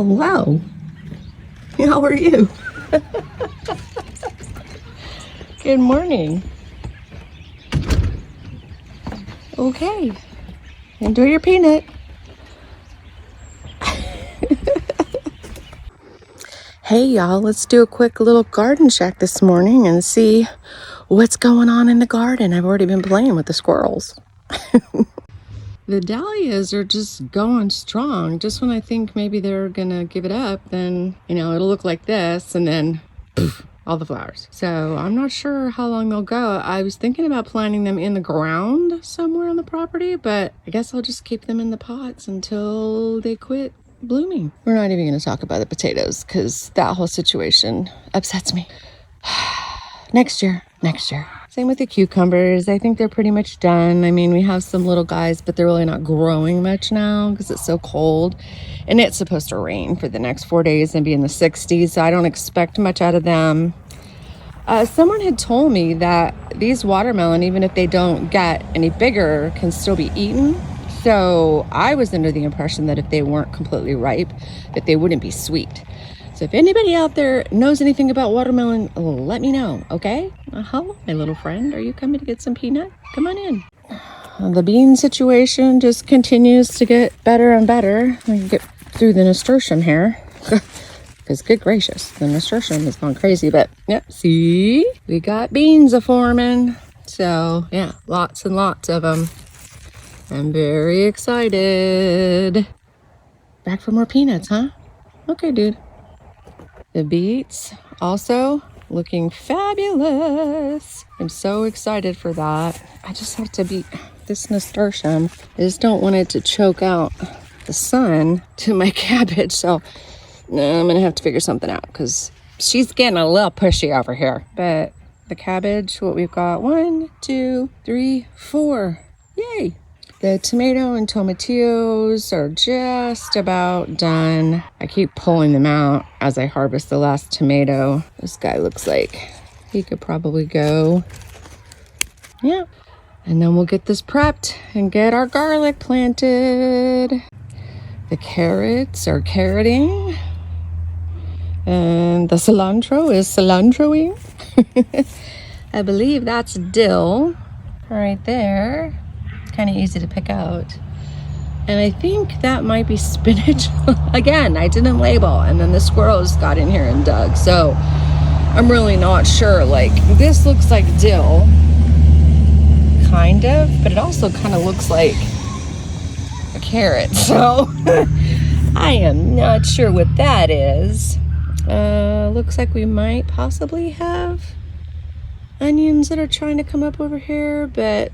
Wow. How are you? Good morning. Okay. Enjoy your peanut. Hey y'all, let's do a quick little garden check this morning and see what's going on in the garden. I've already been playing with the squirrels. The dahlias are just going strong. Just when I think maybe they're gonna give it up, then, it'll look like this and then poof, all the flowers. So I'm not sure how long they'll go. I was thinking about planting them in the ground somewhere on the property, but I guess I'll just keep them in the pots until they quit blooming. We're not even gonna talk about the potatoes because that whole situation upsets me. Next year. Same with the cucumbers. I think they're pretty much done. I mean, we have some little guys, but they're really not growing much now because it's so cold. And it's supposed to rain for the next 4 days and be in the 60s. So I don't expect much out of them. Someone had told me that these watermelon, even if they don't get any bigger, can still be eaten. So I was under the impression that if they weren't completely ripe, that they wouldn't be sweet. So if anybody out there knows anything about watermelon, let me know, okay? Hello, my little friend. Are you coming to get some peanut? Come on in. The bean situation just continues to get better and better. I can get through the nasturtium here. Because good gracious, the nasturtium has gone crazy. But, yep, see? We got beans a-forming. So, yeah, lots and lots of them. I'm very excited. Back for more peanuts, huh? Okay, dude. The beets also looking fabulous. I'm so excited for that. I just have to beat this nasturtium. I just don't want it to choke out the sun to my cabbage. So I'm gonna have to figure something out because she's getting a little pushy over here. But the cabbage, what we've got, 1, 2, 3, 4. Yay. The tomato and tomatillos are just about done. I keep pulling them out as I harvest the last tomato. This guy looks like he could probably go. Yeah. And then we'll get this prepped and get our garlic planted. The carrots are carroting. And the cilantro is cilantroing. I believe that's dill right there. Kind of easy to pick out. And I think that might be spinach. Again, I didn't label, and then the squirrels got in here and dug, so I'm really not sure. Like, this looks like dill, kind of, but it also kind of looks like a carrot, so I am not sure what that is. Looks like we might possibly have onions that are trying to come up over here, but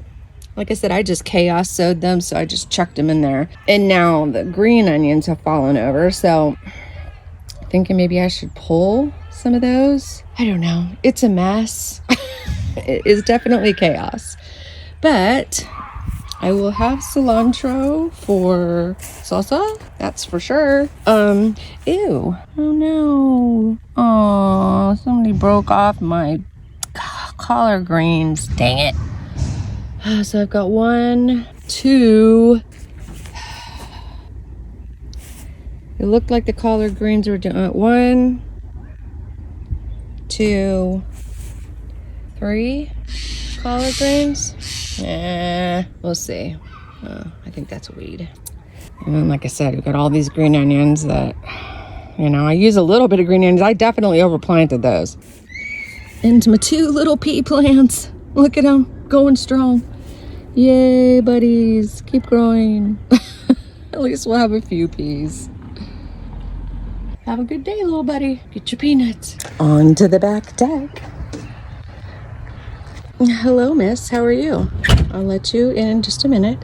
like I said, I just chaos sowed them, so I just chucked them in there. And now the green onions have fallen over, so I'm thinking maybe I should pull some of those. I don't know. It's a mess. It is definitely chaos. But I will have cilantro for salsa. That's for sure. Ew. Oh no. Oh, somebody broke off my collard greens. Dang it. So I've got 1, 2. It looked like the collard greens were doing 1, 2, 3 collard greens. We'll see. I think that's a weed. And then, like I said, we've got all these green onions that, I use a little bit of green onions. I definitely overplanted those. And my 2 little pea plants. Look at them, going strong. Yay, buddies. Keep growing. At least we'll have a few peas. Have a good day, little buddy. Get your peanuts. On to the back deck. Hello, miss. How are you? I'll let you in just a minute.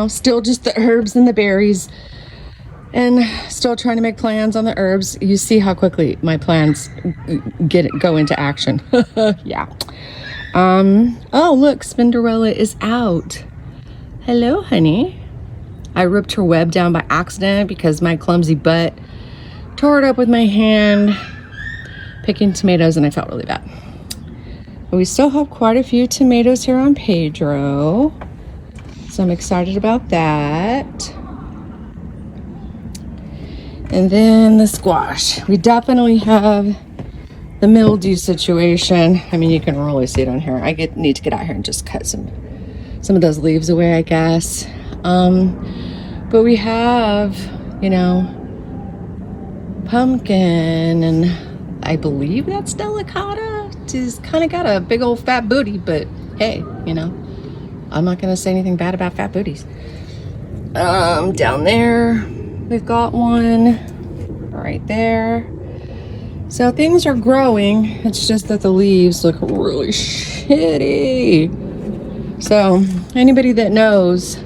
Still just the herbs and the berries. And still trying to make plans on the herbs. You see how quickly my plans go into action. Yeah. Oh, look, Spinderella is out. Hello, honey. I ripped her web down by accident because my clumsy butt tore it up with my hand picking tomatoes, and I felt really bad. But we still have quite a few tomatoes here on Pedro, so I'm excited about that. And then the squash. We definitely have the mildew situation. I mean, you can really see it on here. I need to get out here and just cut some of those leaves away, I guess. But we have, you know, pumpkin, and I believe that's delicata. She's kind of got a big old fat booty, but hey, you know, I'm not gonna say anything bad about fat booties. Down there, we've got one right there. So things are growing. It's just that the leaves look really shitty. So anybody that knows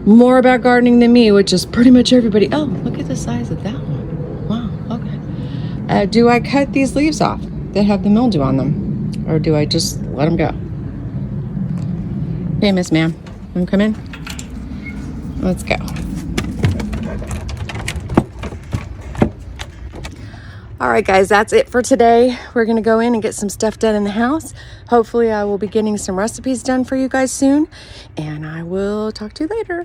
more about gardening than me, which is pretty much everybody. Oh, look at the size of that one. Wow, okay. Do I cut these leaves off that have the mildew on them? Or do I just let them go? Hey, Miss Ma'am, wanna come in? Let's go. All right, guys, that's it for today. We're gonna go in and get some stuff done in the house. Hopefully I will be getting some recipes done for you guys soon, and I will talk to you later.